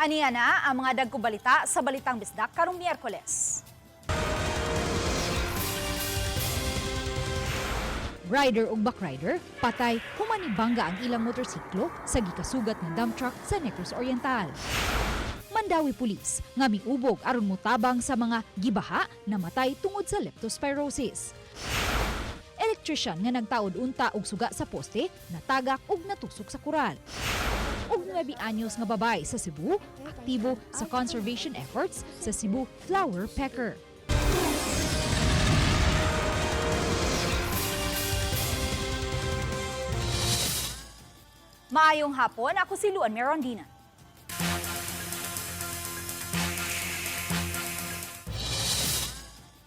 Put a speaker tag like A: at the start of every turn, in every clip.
A: Aniya na ang mga dagko balita sa Balitang Bisdak karong Miyerkules.
B: Rider ug backrider patay human bangga ang ilang motorsiklo sa gikasugat nga dump truck sa Negros Oriental. Mandawi pulis nga miubog aron motabang sa mga gibaha na matay tungod sa leptospirosis. Electrician nga nagtaod unta og suga sa poste natagak ug natusok sa kural. Og 9 anyos nga babay sa Cebu aktibo sa conservation efforts sa Cebu flower pecker.
A: Maayong hapon, ako si Luan Merondina.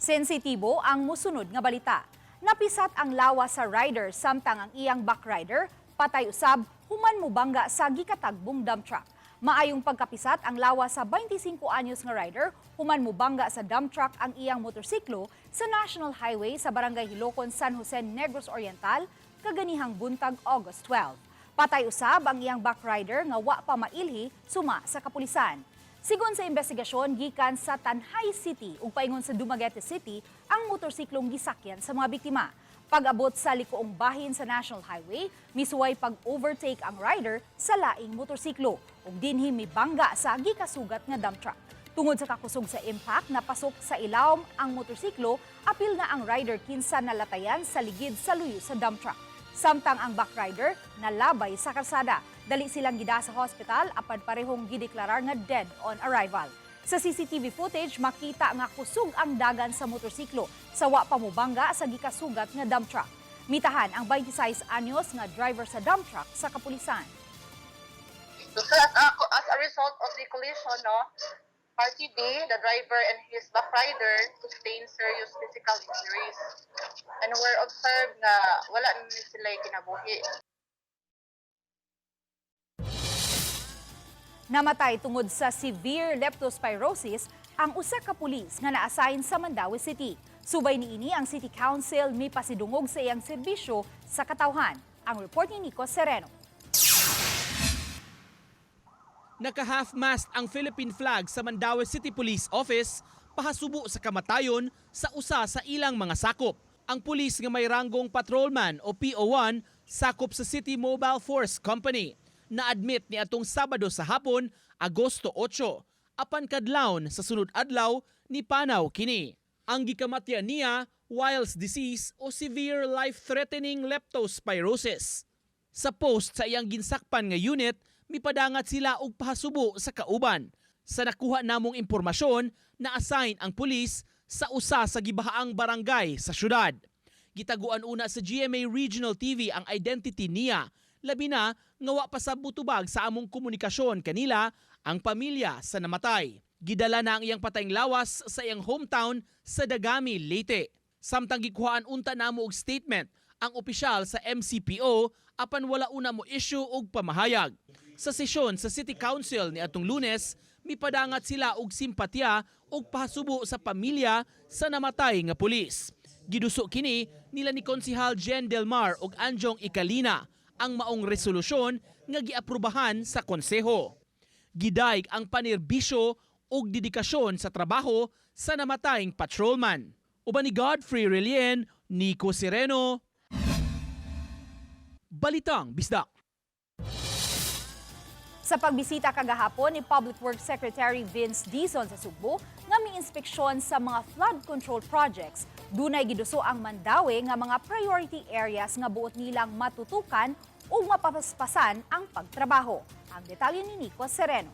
A: Sensitibo ang musunod nga balita. Napisat ang lawa sa rider samtang ang iyang backrider patay usab human mubangga sa gikatagbong dump truck. Maayong pagkapisat ang lawa sa 25 anyos nga rider human mubangga sa dump truck ang iyang motorsiklo sa National Highway sa Barangay Hilocon, San Jose, Negros Oriental kaganihang buntag August 12. Patay usab ang iyang backrider nga wa pa mailhi suma sa kapulisan. Sigon sa investigasyon gikan sa Tanhay City ug paingon sa Dumaguete City ang motorsiklong gisakyan sa mga biktima. Pag-abot sa likuong bahin sa National Highway, misuway pag-overtake ang rider sa laing motorsiklo ug dinhi mibangga sa gikasugat nga dump truck. Tungod sa kakusog sa impact, napasok sa ilawom ang motorsiklo, apil na ang rider kinsa nalatayan sa ligid sa luyo sa dump truck. Samtang ang backrider nalabay sa kalsada. Dali silang gida sa hospital apan parehong gideklarar nga dead on arrival. Sa CCTV footage, makita nga kusog ang dagan sa motorsiklo sa wa pa mobangga sa gikasugat nga dump truck. Mitahan ang 26 anyos nga driver sa dump truck sa kapulisan.
C: So as a result of the collision, Party B, the driver and his backrider sustained serious physical injuries and were observed na wala na sila kinabuhi.
A: Namatay tungod sa severe leptospirosis ang usa ka pulis nga na-assign sa Mandawi City. Subay niini ang City Council mipasidungog sa iyang serbisyo sa katawhan. Ang report ni Nico Sereno.
D: Naka-half-mast ang Philippine flag sa Mandawi City Police Office pahasubo sa kamatayon sa usa sa ilang mga sakop. Ang pulis nga may ranggong patrolman o PO1 sakop sa City Mobile Force Company. Na-admit ni atong Sabado sa hapon, Agosto 8, apan kadlawon sa sunod adlaw ni panaw kini. Ang gikamatyan niya, Weil's disease o severe life-threatening leptospirosis. Sa post sa iyang ginsakpan nga unit, mipadangat sila og pahasubo sa kauban. Sa nakuha namong impormasyon, na-assign ang pulis sa usa sa gibahaang barangay sa syudad. Gitaguan una sa GMA Regional TV ang identity niya, labi na nga wa pa sa butubag sa among komunikasyon kanila ang pamilya sa namatay. Gidala na ang iyang patayng lawas sa iyang hometown sa Dagami, Leyte. Samtang gikuhaan unta namo og statement ang opisyal sa MCPO apan wala una mo issue og pamahayag. Sa sesyon sa City Council ni atong Lunes, mipadangat sila og simpatya og pahasubo sa pamilya sa namatay nga pulis. Giduso kini nila ni Konsehal Jen Delmar og Anjong Ikalina ang maong resolusyon nga giaprubahan sa konseho. Gidayeg ang panerbisyo ug dedikasyon sa trabaho sa namatayng patrolman. Uban ni Godfrey Relien, Nico Sereno, Balitang Bisdak.
A: Sa pagbisita kagahapon ni Public Works Secretary Vince Dizon sa Subo, nga mi-inspeksyon sa mga flood control projects, dunay giduso ang Mandawi nga mga priority areas nga buot nilang matutukan o mapapaspasan ang pagtrabaho. Ang detalye ni Nico Sereno.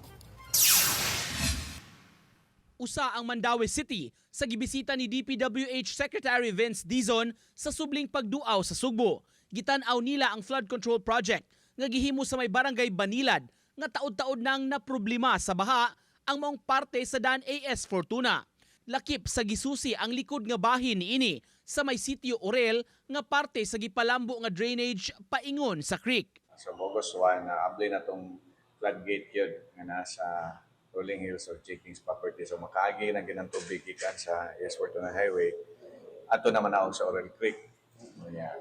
D: Usa ang Mandawi City sa gibisita ni DPWH Secretary Vince Dizon sa subling pagduaw sa Sugbo. Gitan-aw nila ang flood control project nga gihimo sa may barangay Banilad nga taod-taod nang naproblema sa baha ang maong parte sa Dan AS Fortuna. Lakip sa gisusi ang likod nga bahin niini sa may sitio Orel nga parte sa gipalambo nga drainage paingon sa creek.
E: So August 1, abdoy na itong floodgate yun nga nasa Rolling Hills or Chickings property. So makaagi na ginang tubig ikan sa AS Fortuna Highway. Ato naman ako sa Orel Creek. Yeah.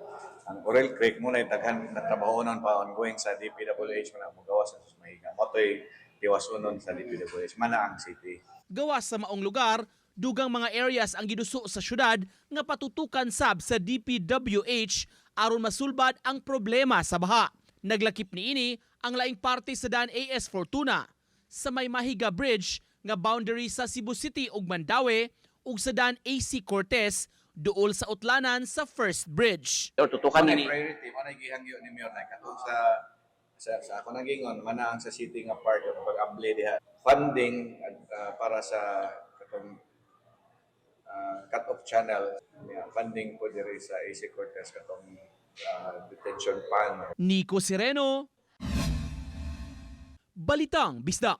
E: Ang Orel Creek muna yung taghan na trabaho nun pa ongoing sa DPWH na magawa sa Mahiga. Moto'y tiwasunon sa DPWH, Manaang City.
D: Gawas sa maong lugar, dugang mga areas ang giduso sa syudad nga patutukan sab sa DPWH aron masulbad ang problema sa baha. Naglakip niini ang laing parte sa daan AS Fortuna, sa may Mahiga Bridge nga boundary sa Cebu City ug Mandaue ug sa daan AC Cortez duol sa utlanan sa First Bridge.
F: Tutukan
E: Manay
F: nini.
E: priority, manay gihangyo ni Mayor na katong sa ako nagingon, Manaang sa city nga part of pag-abli diha. Funding para sa katong cut-off channel, funding po diri sa AC Cortez katong detention pond.
D: Nico Sireno, Balitang Bisdak.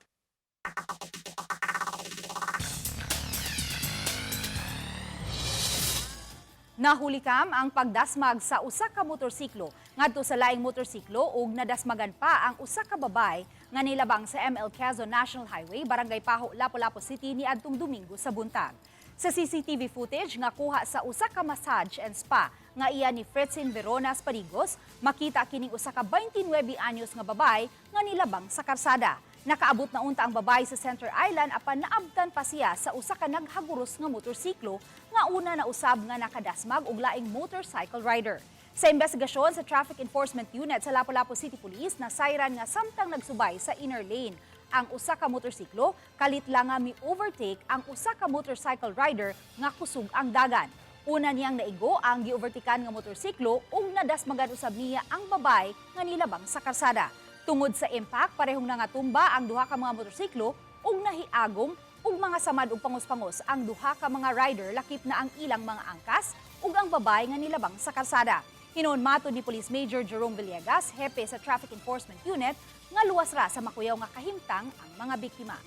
A: Nahulikam ang pagdasmag sa usa ka motorsiklo ngadto sa laing motorsiklo ug nadasmagan pa ang usa ka babay nga nilabang sa ML Quezon National Highway, Barangay Paho, Lapu-Lapu City niadtong Domingo sa buntag. Sa CCTV footage nga kuha sa usa ka massage and spa nga iya ni Fritzin Veronas Parigos, makita kining usa ka 29 anyos nga babay nga nilabang sa karsada. Nakaabot na unta ang babay sa Center Island apan naabtan pa siya sa usa ka naghaguros nga motorsiklo nga una na usab nga nakadasmag og laing motorcycle rider. Sa investigasyon sa Traffic Enforcement Unit sa Lapu-Lapu City Police, nasayran nga samtang nagsubay sa inner lane ang usa ka motorsiklo, kalit lang nga mi-overtake ang usa ka motorcycle rider nga kusog ang dagan. Una niyang naigo ang gi-overtaken nga motorsiklo ug nadasmagan usab niya ang babay nga nilabang sa karsada. Tungod sa impact, parehong nangatumba ang duha ka mga motorsiklo ug nahiagom ug mga samad ug pangos-pangos ang duha ka mga rider, lakip na ang ilang mga angkas ug ang babay nga nilabang sa kalsada. Hinon matod ni Police Major Jerome Villegas, hepe sa Traffic Enforcement Unit, nga luwas ra sa makuyaw nga kahimtang ang mga biktima.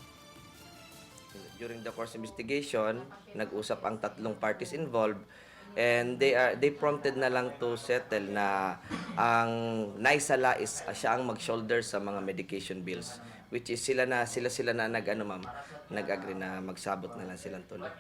G: During the course investigation, nag-usap ang tatlong parties involved, and they prompted na lang to settle na ang naisala is siya ang mag-shoulder sa mga medication bills, which is sila na nag-agree na magsabot na lang silang tuloy.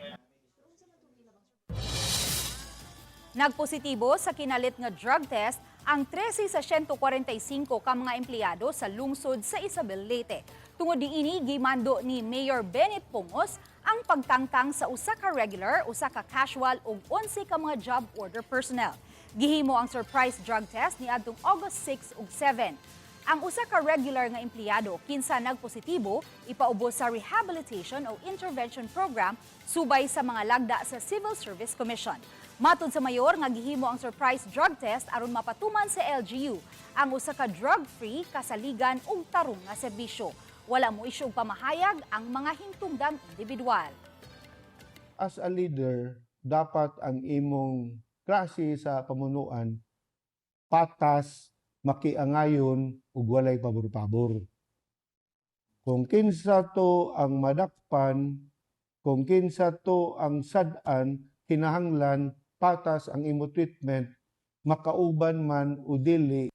A: Nagpositibo sa kinalit nga drug test ang 13 sa 145 ka mga empleyado sa lungsod sa Isabel, Leyte. Tungod diini, gimando ni Mayor Benit Pongos ang pagtangtang sa usa ka regular, usa ka casual ug 11 ka mga job order personnel. Gihimo ang surprise drug test ni adtong August 6 ug 7. Ang usa ka regular nga empleyado kinsa nagpositibo ipaubos sa rehabilitation o intervention program subay sa mga lagda sa Civil Service Commission. Matod sa mayor nga gihimo ang surprise drug test aron mapatuman sa LGU ang usa ka drug-free, kasaligan ug tarong nga serbisyo. Wala mo isyong pamahayag ang mga hintungdang individual.
H: As a leader, dapat ang imong klase sa pamunuan patas, makiangayon ug walay pabor-pabor. Kung kinsa to ang madakpan, kung kinsa to ang sad-an, kinahanglan patas ang imo treatment, makauban man o dili.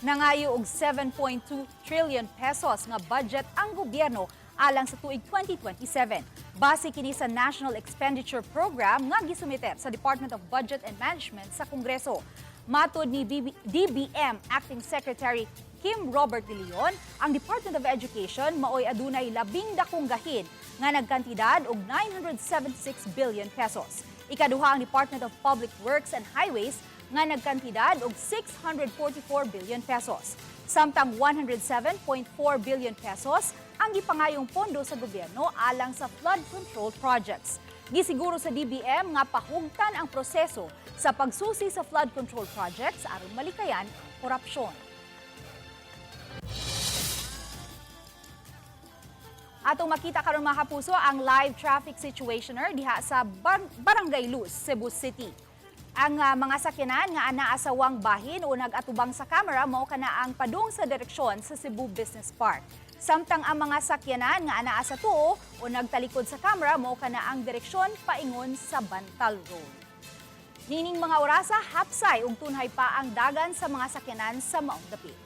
A: Nangayo og 7.2 trillion pesos nga budget ang gobyerno alang sa tuig 2027. Base kini sa National Expenditure Program nga gisumiter sa Department of Budget and Management sa Kongreso. Matod ni DBM Acting Secretary Kim Robert De Leon, ang Department of Education maoy adunay 12 gahin nga nagkantidad og 976 billion pesos. Ikaduha ang Department of Public Works and Highways nga nagkantidad og 644 billion pesos. Samtang 107.4 billion pesos ang gipangayong pondo sa gobyerno alang sa flood control projects. Gisiguro sa DBM nga pahugtan ang proseso sa pagsusi sa flood control projects aron malikayan korupsyon. Atong makita karon mga kapuso ang live traffic situationer diha sa Barangay Luz, Cebu City. Ang mga sakyanan nga anaa sa Wang Bahin o nag-atubang sa kamera mao kana ang padung sa direksyon sa Cebu Business Park. Samtang ang mga sakyanan nga anaa sa tuo o nagtalikod sa kamera mao kana ang direksyon paingon sa Bantal Road. Nining mga orasa hapsay ug tunhay pa ang dagan sa mga sakyanan sa maong dapit.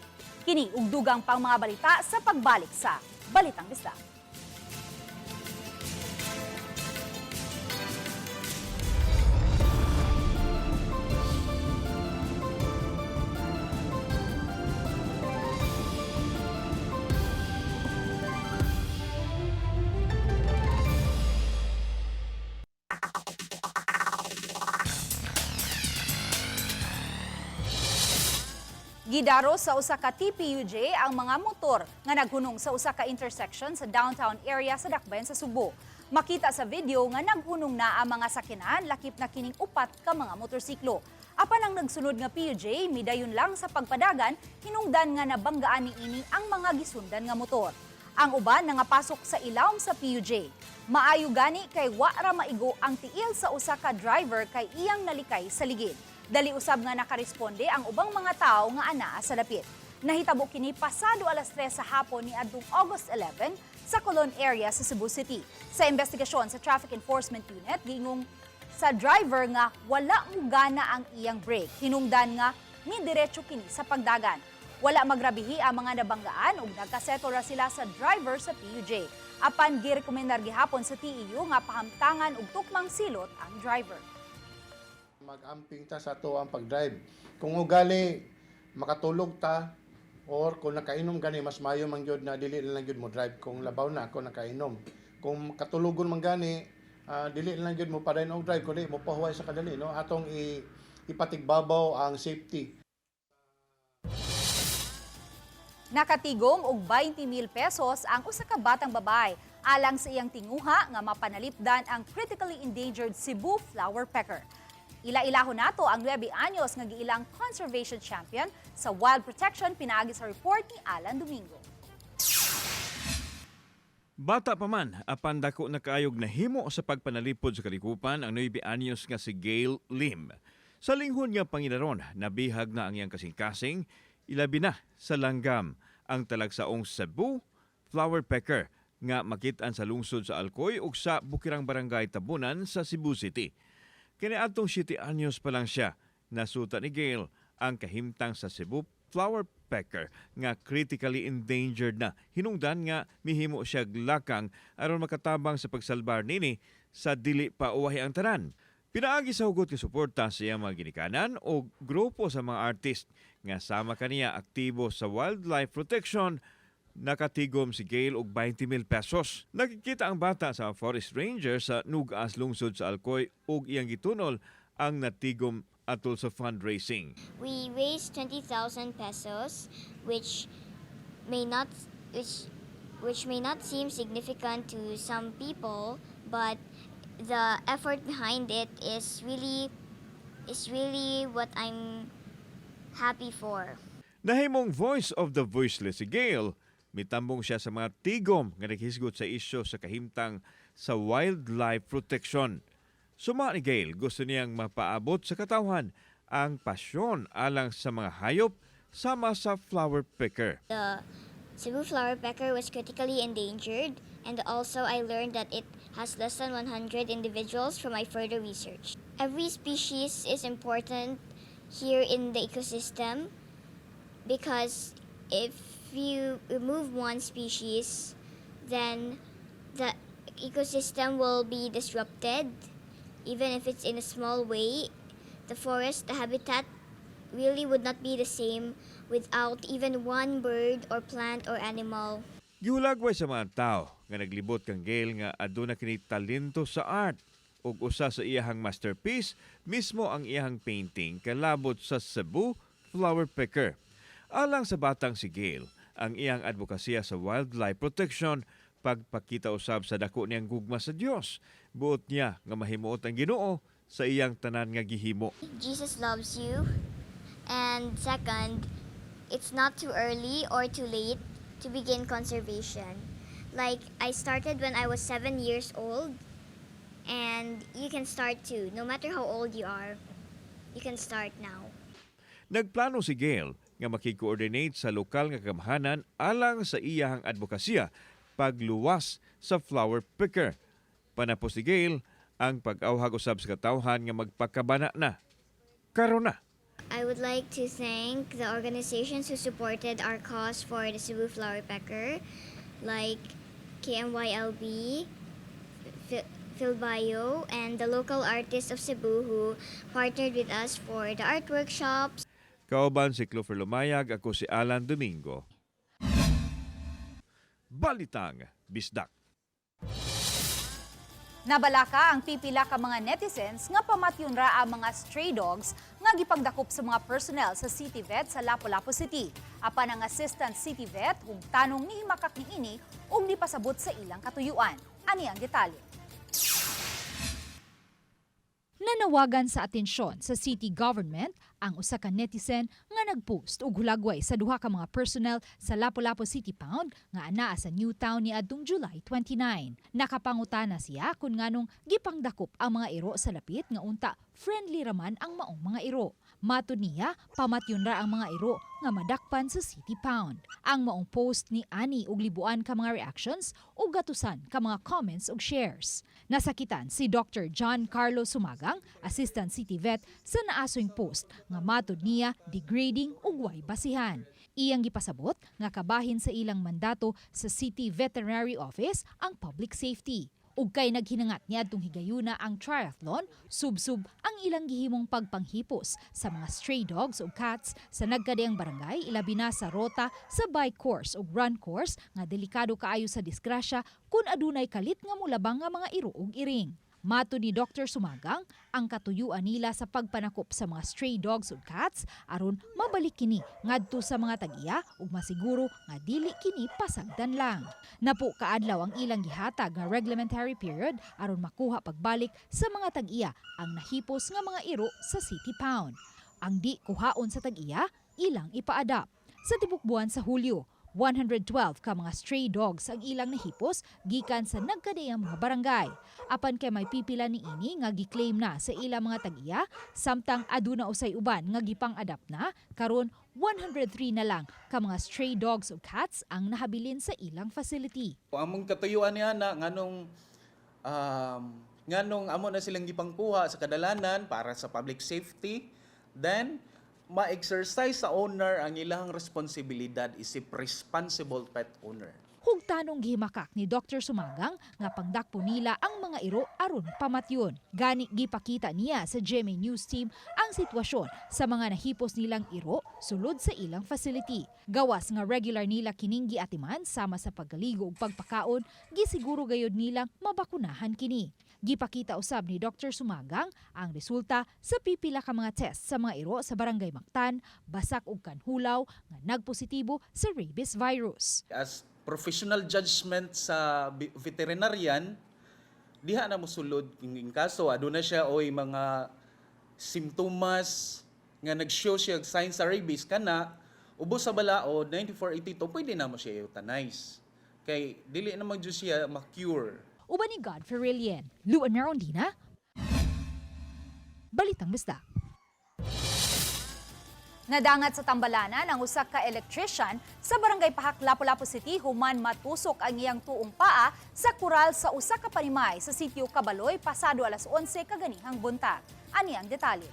A: Kini ug dugang pang mga balita sa pagbalik sa Balitang Bisdak. Gidaro sa usa ka TPUJ ang mga motor nga naghunong sa usa ka intersection sa downtown area sa Dakbayan sa Subo. Makita sa video nga naghunong na ang mga sakyanan lakip na kining upat ka mga motorsiklo. Apan ang nagsunod nga PUJ midayon lang sa pagpadagan hinungdan nga nabanggaan niini ang mga gisundan nga motor. Ang uban nangapasok sa ilawom sa PUJ. Maayo gani kay wa ra maigo ang tiil sa usa ka driver kay iyang nalikay sa ligid. Dali usab nga nakaresponde ang ubang mga tao nga anaa sa dapit. Nahitabo kini pasado alas 3 sa hapon ni adtong August 11 sa Colon area sa Cebu City. Sa investigasyon sa Traffic Enforcement Unit, gingong sa driver nga wala mo gana ang iyang brake. Hinungdan nga ni diretso kini sa pagdagan. Wala magrabihi ang mga nabanggaan ug nagkaseto ra sila sa driver sa PUJ. Apan girekomendar gihapon sa TEU nga pahamtangan og tukmang silot ang driver.
F: Mag-amping ta sa to ang pag-drive. Kung ugali makatulog ta or kung nakainom gani mas mayo man gyud na dili lang gyud mo drive kung labaw na ako nakainom. Kung katulugon man gani dili lang gyud mo pa rin og drive kundi mo pahuway sa kadali no atong ipatigbabaw ang safety.
A: Nakatigom og 20,000 pesos ang usa ka batang babae alang sa iyang tinguha nga mapanalipdan ang critically endangered Cebu flower pecker. Ila-ilahon nato ang 9 anyos nga giilang conservation champion sa wild protection pinaagi sa report ni Alan Domingo.
I: Bata pa man, apan dako na kaayog nahimo sa pagpanalipod sa kalikupan ang 9 anyos nga si Gail Lim. Sa linghon nga Panginaron, nabihag na ang iyang kasing-kasing, ilabi na sa langgam ang talagsaong Cebu flower pecker nga makitaan sa lungsod sa Alcoy ug sa Bukirang Barangay Tabunan sa Cebu City. Kaniadtong 7 anyos pa lang siya, nasuta ni Gail ang kahimtang sa Cebu flower pecker nga critically endangered na. Hinungdan nga mihimo siya lakang aron makatabang sa pagsalbar nini sa dili pa uwahi ang tanan. Pinaagi sa hugot nga suporta sa iyang mga ginikanan o grupo sa mga artist nga sama kaniya aktibo sa wildlife protection. Nakatigom si Gail og 20,000 pesos. Nakikita ang bata sa forest ranger sa Nugas lungsod sa Alcoy ug iyang gitunol ang natigom atol sa fundraising.
J: We raised 20,000 pesos, which may not seem significant to some people, but the effort behind it is really what I'm happy for.
I: Nahimong voice of the voiceless si Gail. Mitambong siya sa mga tigom nga naghisgot sa isyo sa kahimtang sa wildlife protection. Suma ni Gail, gusto niyang mapaabot sa katawhan ang pasyon alang sa mga hayop sama sa flower pecker.
J: The Cebu flower pecker was critically endangered, and also I learned that it has less than 100 individuals from my further research. Every species is important here in the ecosystem because if you remove one species, then the ecosystem will be disrupted. Even if it's in a small way, the forest, the habitat really would not be the same without even one bird or plant or animal.
I: Gihulagway sa mga tao nga naglibot kang Gail nga aduna kini talento sa art ug usa sa iyahang masterpiece mismo ang iyahang painting kalabot sa Cebu flower pecker. Alang sa batang si Gail, ang iyang advokasya sa wildlife protection pagpakita usab sa dako niyang gugma sa Dios. Buot niya nga mahimuot ang Ginoo sa iyang tanan nga gihimo.
J: Jesus loves you. And second, it's not too early or too late to begin conservation. Like, I started when I was 7 years old, and you can start too. No matter how old you are, you can start now.
I: Nagplano si Gail nga makikoordinate sa lokal nga kamahanan alang sa iyahang advokasya pagluwas sa flower picker. Panapos ni Gail ang pag-awhag usab sa katawhan nga magpakabana na. Karon na.
J: I would like to thank the organizations who supported our cause for the Cebu flower pecker, like KMYLB, Philbayo, and the local artists of Cebu who partnered with us for the art workshops.
I: Kauban si Clover Lumayag, ako si Alan Domingo. Balitang Bisdak.
A: Nabalaka ang pipila ka mga netizens nga pamatyon ra ang mga stray dogs nga gipangdakop sa mga personnel sa City Vet sa Lapu-Lapu City. Apan ang assistant City Vet hung tanong ni himakak niini ug di pasabot sa ilang katuyuan. Ani ang detalye.
B: Nanawagan sa atensyon sa city government ang usa ka netizen nga nagpost og hulagway sa duha ka mga personnel sa Lapu-Lapu City Pound nga anaa sa Newtown ni adtong July 29. Nakapangutana siya kung nganong gipangdakop ang mga iro sa lapit nga unta friendly raman ang maong mga iro. Matud niya, pamatyon ra ang mga iro nga madakpan sa City Pound. Ang maong post ni ani og libuan ka mga reactions ug gatusan ka mga comments ug shares. Nasakitan si Dr. John Carlos Sumagang, Assistant City Vet, sa naasoing post nga matud niya degrading ug way basihan. Iyang gipasabot nga kabahin sa ilang mandato sa City Veterinary Office ang public safety. Ug kay naghinangat niadtong higayuna ang triathlon, sub-sub ang ilang gihimong pagpanghipos sa mga stray dogs ug cats sa nagkadiyang barangay, ilabi na sa rota sa bike course ug run course nga delikado kaayo sa disgrasya kung adunay kalit nga mulabang nga mga iro ug iring. Matud ni Dr. Sumagang, ang katuyuan nila sa pagpanakop sa mga stray dogs ug cats aron mabalik kini ngadto sa mga tag-iya ug masiguro nga dili kini pasagdan lang. Napo kaadlaw ang ilang gihatag nga reglementary period aron makuha pagbalik sa mga tag-iya ang nahipos nga mga iro sa City Pound. Ang di kuhaon sa tag-iya ilang ipaadapt. Sa tibok buwan sa Hulyo, 112 ka mga stray dogs ang ilang nahipos gikan sa nagkadayang mga barangay. Apan kay may pipila ni ini nga gi-claim na sa ilang mga tag-iya, samtang aduna usay uban nga gipang-adapt na, karon 103 na lang ka mga stray dogs o cats ang nahabilin sa ilang facility.
K: Among katuyuan niya na nganong amo na silang gipangkuha sa kadalanan para sa public safety, then ma-exercise sa owner ang ilang responsibilidad isip responsible pet owner.
B: Hugtanong gihimakak ni Dr. Sumagang nga pangdakpo nila ang mga iro aron pamatyon. Gani gipakita niya sa GMA News Team ang sitwasyon sa mga nahipos nilang iro sulod sa ilang facility. Gawas nga regular nila kining giatiman sama sa paggaligo ug pagpakaon, gisiguro gayud nilang mabakunahan kini. Gipakita usab ni Dr. Sumagang ang resulta sa pipila ka mga test sa mga iro sa Barangay Mactan, Basak ug Kanhulaw nga nagpositibo sa rabies virus.
K: As professional judgment sa veterinarian, diha na mosulod kung kaso aduna siya oy mga simptomas nga nag-show siya signs sa rabies kana ubos sa balao 9482 pwede na mo siya euthanize. Kay dili na magjo siya ma-cure.
B: Uban ni Godfrey Rilien, Luan Narondina, Balitang Basta.
A: Nadangat sa tambalanan ang usa ka electrician sa Barangay Pahak, Lapu-Lapu City human matusok ang iyang tuong paa sa kural sa usa ka panimay sa sitio Cabaloy pasado alas 11 kaganihang buntag. Ani ang detalye.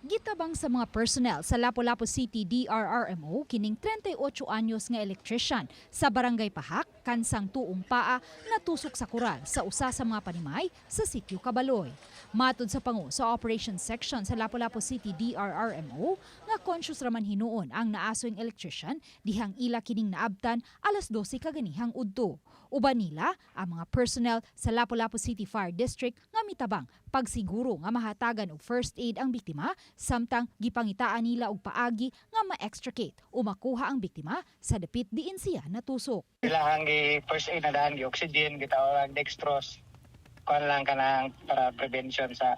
B: Gitabang sa mga personnel sa Lapu-Lapu City DRRMO kining 38 anyos nga electrician sa Barangay Pahak, kansang tuong paa natusok sa kural sa usa sa mga panimay sa sitio Cabaloy. Matud sa pangu sa Operations Section sa Lapu-Lapu City DRRMO nga conscious raman hinuon ang naasoing electrician dihang ila kining naabtan alas 12 kaganihang udto. Uban nila ang mga personnel sa Lapu-Lapu City Fire District nga mitabang pagsiguro nga mahatagan og first aid ang biktima samtang gipangitaan nila og paagi nga ma-extricate o makuha ang biktima sa dapit diin siya natusok.
L: Kailangan gi first aid na daan gi oxygen gitawag dextrose kon lang kanang para prevention sa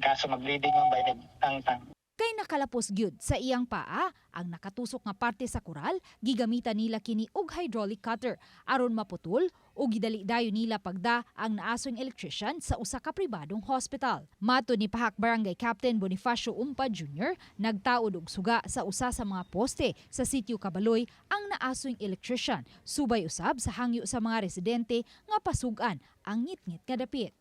L: kaso mag-bleeding man by tangtang.
B: Kay nakalapos gyud sa iyang paa ang nakatusok nga parte sa kural, gigamitan nila kini og hydraulic cutter aron maputol o gidali dayon nila pagda ang naasoing electrician sa usa ka pribadong hospital. Matud ni Pahak Barangay Captain Bonifacio Umpa Jr., nagtaod og suga sa usa sa mga poste sa sitio Cabaloy ang naasoing electrician, subay usab sa hangyo sa mga residente nga pasugan ang ngit-ngit nga dapit.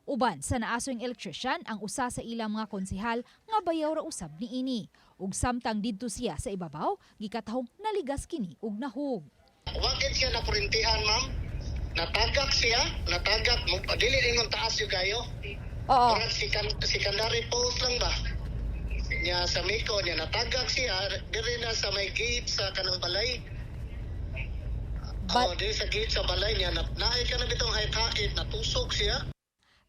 B: Uban sa naasoing electrician ang usa sa ilang mga konsehal nga bayaw ra usab niini. Ug samtang didto siya sa ibabaw, gikatahong naligas kini og nahog.
L: Wakit siya napurintihan, ma'am. Natagak mo dili ingon taas yung kayo.
A: Oo.
L: Secondary post lang ba? Nya sa Miko niya natagak siya diri na sa may gate sa kanang balay.
A: But
M: Di sa gate sa balay niya, naay ka na bitong hait-hait, natusok siya.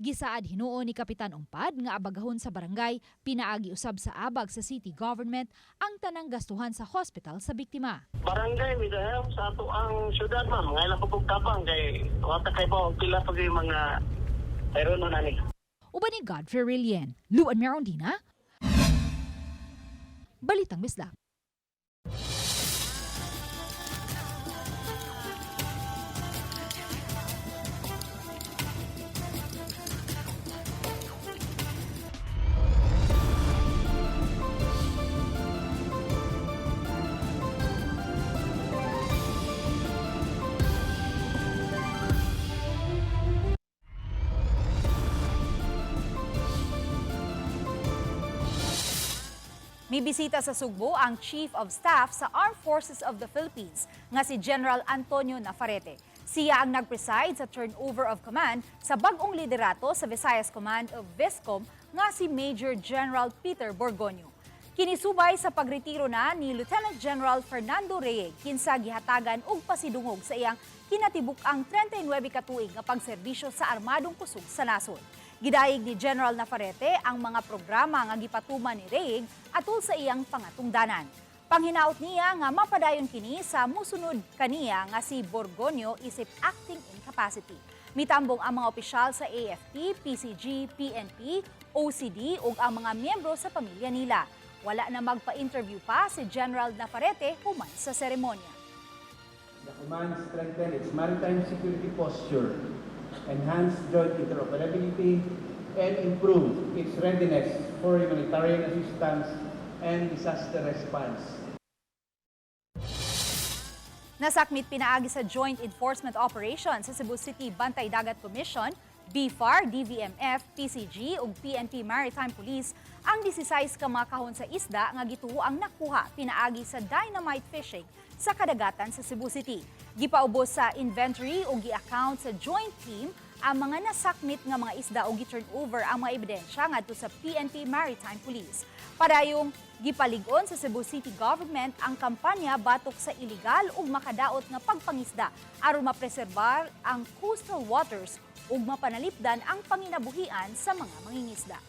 B: Gisaad hinuon ni Kapitan Ungpad nga abagahon sa barangay pinaagi usab sa abag sa city government ang tanang gastuhan sa hospital sa biktima.
L: Barangay, may dahil sa ato ang syudad, ma'am. Ngayon lang po tabang kay wata kay ba pila pa yung mga mayroon na ni.
B: Uban ni Godfrey Rilien, Luan Merondina, Balitang Misdak.
A: may bisita sa Sugbo ang Chief of Staff sa Armed Forces of the Philippines nga si General Antonio Nafarrete. Siya ang nag-preside sa turnover of command sa bagong liderato sa Visayas Command of Viscom nga si Major General Peter Borgonio. Kinisubay sa pagretiro na ni Lieutenant General Fernando Reyes kinsa gihatagan og pasidungog sa iyang kinatibuk-ang 39 katuig nga pagserbisyo sa armadong kusog sa nasod. Gidayeg ni General Nafarrete ang mga programa nga gipatuman ni Reyes atol sa iyang pangatungdanan. Panghinaot niya nga mapadayon kini sa musunod kaniya nga si Borgonio isip acting incapacity. Mitambong ang mga opisyal sa AFP, PCG, PNP, OCD ug ang mga miyembro sa pamilya nila. Wala na magpa-interview pa si General Nafarrete human sa seremonya.
N: The command strengthened its maritime security posture, enhanced joint interoperability, and improved its readiness for humanitarian assistance and disaster response.
A: Nasakmit pinaagi sa Joint Enforcement Operation sa Cebu City Bantay Dagat Commission, BFAR, DVMF, PCG ug PNP Maritime Police ang 16 ka mga kahon sa isda nga gituo ang nakuha pinaagi sa dynamite fishing sa kadagatan sa Cebu City. Gipaubos sa inventory o gi-account sa joint team ang mga nasakmit nga mga isda o gi-turn over ang mga ebidensya ngadto sa PNP Maritime Police. Padayong gipalig-on sa Cebu City Government ang kampanya batok sa iligal ug makadaot nga pagpangisda aron mapreserbar ang coastal waters ug mapanalipdan ang panginabuhian sa mga mangingisda.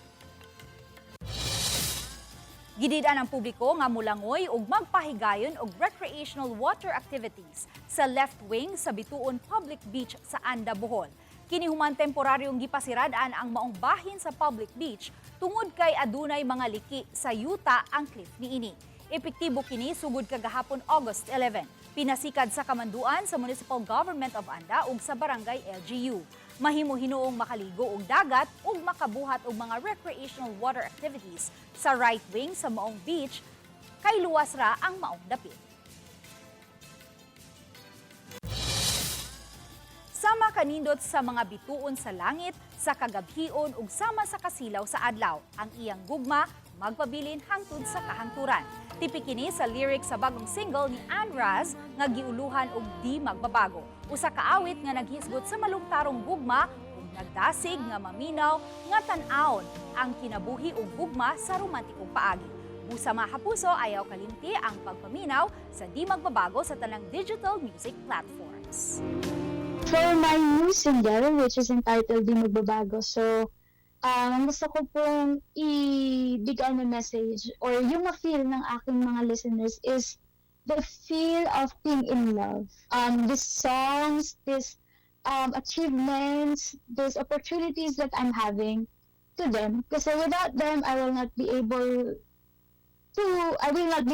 A: Gididaan ang publiko nga mulangoy ug magpahigayon og recreational water activities sa left wing sa Bituon Public Beach sa Anda, Bohol. Kini human temporaryong gipasiradaan ang maong bahin sa public beach tungod kay adunay mga liki sa yuta ang cliff niini. Epektibo kini sugod kagahapon August 11. Pinasikad sa kamanduan sa Municipal Government of Anda ug sa Barangay LGU. Mahimo hinuong makaligo og dagat ug makabuhat og mga recreational water activities sa right wing sa maong beach kay luwas ra ang maong dapit. Sama kanindot sa mga bituon sa langit, sa kagabhion ug sama sa kasilaw sa adlaw. Ang iyang gugma magpabilin hangtod sa kahangturan. Tipik kini sa lyrics sa bagong single ni Ann Raz nga giuluhan og di magbabago. Usa ka awit nga naghisgot sa malungtarong gugma ug nagdasig nga maminaw nga tan-awon ang kinabuhi ug gugma sa romantikong paagi. Busa mahapuso ayaw kalimti ang pagpaminaw sa di magbabago sa tanang digital music platforms.
J: For my new single, which is entitled Di Magbabago, so gusto ko pong i-bigay na message or yung ma-feel ng aking mga listeners is the feel of being in love. These songs, these achievements, these opportunities that I'm having to them. Kasi without them, I will not be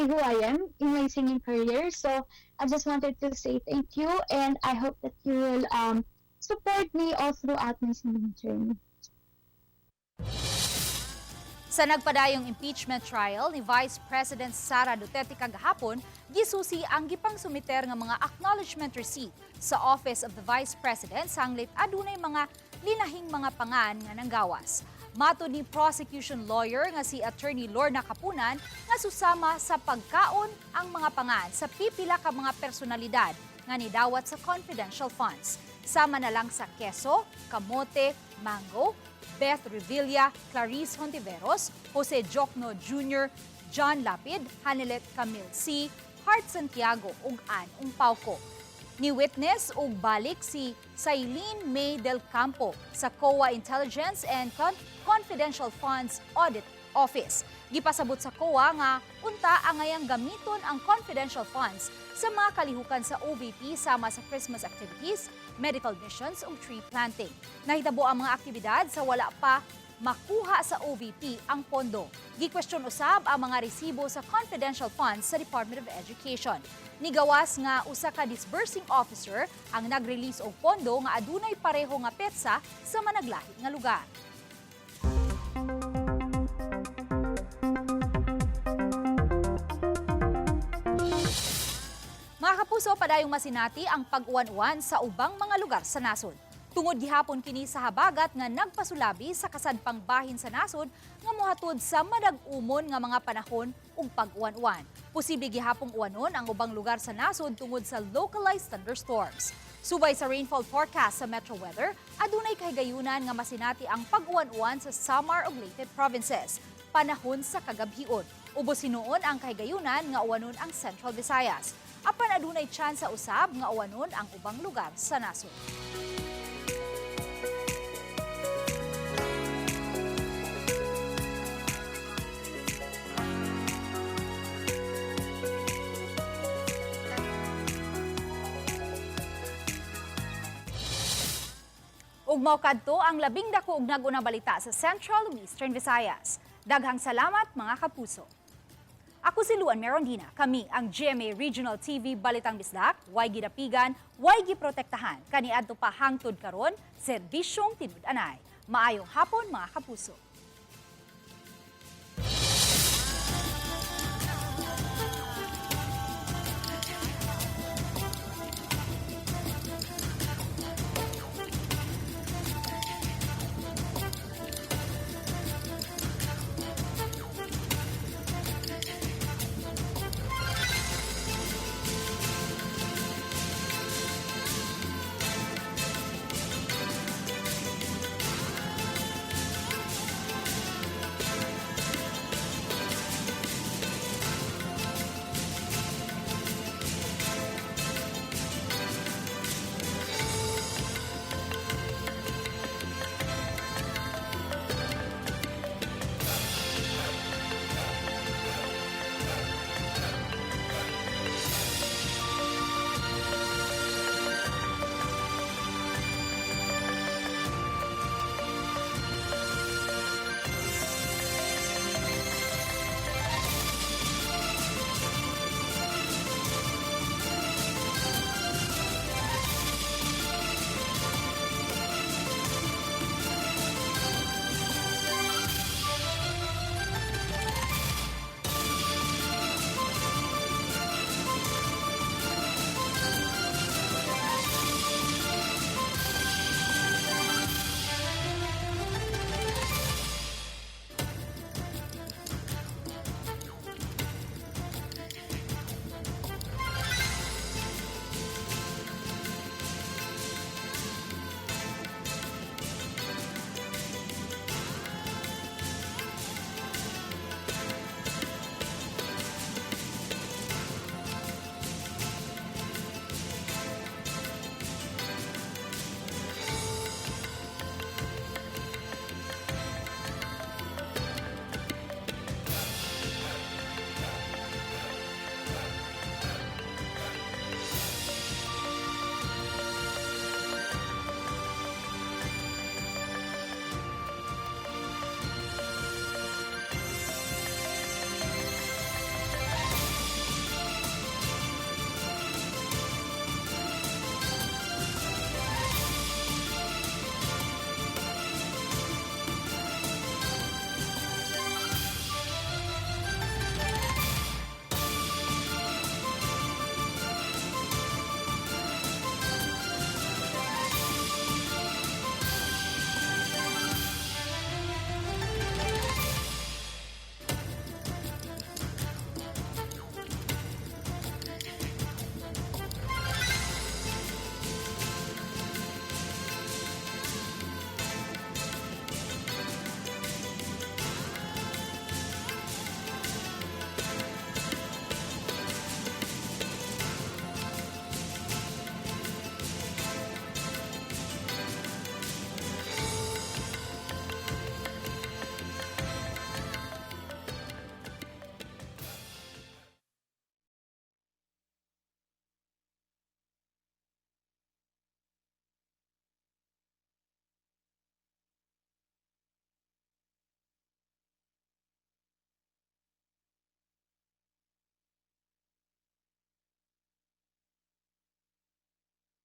J: who I am in my singing career. So I just wanted to say thank you, and I hope that you will support me all throughout my singing journey.
A: Sa nagpadayong impeachment trial ni Vice President Sara Duterte kagahapon, gisusi ang gipang sumiter nga mga acknowledgement receipt sa Office of the Vice President sanglit adunay mga linahing mga pangan nga nanggawas. Mato ni prosecution lawyer nga si Attorney Lorna Kapunan nga susama sa pagkaon ang mga pangan sa pipila ka mga personalidad nga nidawat sa confidential funds. Sama na lang sa keso, kamote, mango, Beth Revilla, Clarice Hontiveros, Jose Jocno Jr., John Lapid, Hanilet Camille C., Hart Santiago ug Ann Umpauco. Ni witness ug balik si Sailene May Del Campo sa COA Intelligence and Confidential Funds Audit Office. Gipasabot sa COA nga unta angayang gamiton ang confidential funds sa mga kalihukan sa OVP sama sa Christmas activities, medical missions ug tree planting. Nahitabo ang mga aktibidad sa wala pa makuha sa OVP ang pondo. Gikwestiyon usab ang mga resibo sa confidential funds sa Department of Education. Nigawas nga usa ka disbursing officer ang nag-release og pondo nga adunay pareho nga petsa sa managlahi nga lugar. Mga kapuso, padayong masinati ang pag-uwan-uwan sa ubang mga lugar sa nasod. Tungod gihapon kini sa habagat nga nagpasulabi sa kasadpang bahin sa nasod nga mohatod sa madag-umon nga mga panahon ug pag-uwan-uwan. Posible gihapong uwanon ang ubang lugar sa nasod tungod sa localized thunderstorms. Subay sa rainfall forecast sa Metro Weather, adunay kahigayunan nga masinati ang pag-uwan-uwan sa Samar ug Leyte provinces. Panahon sa kagabhion. Ubos hinuon ang kahigayunan nga uwanon ang Central Visayas. Apan adunay tsansa usab nga uwanon ang ubang lugar sa nasod. Ug mao kadto ang labing dako ug nag-una balita sa Central ug Eastern Visayas. Daghang salamat mga kapuso. Ako si Luan Merondina. Kami ang GMA Regional TV Balitang Bisdak, way gidapigan, way giprotektahan. Kaniadto pa hangtod karon, serbisyong tinud-anay. Maayong hapon mga kapuso.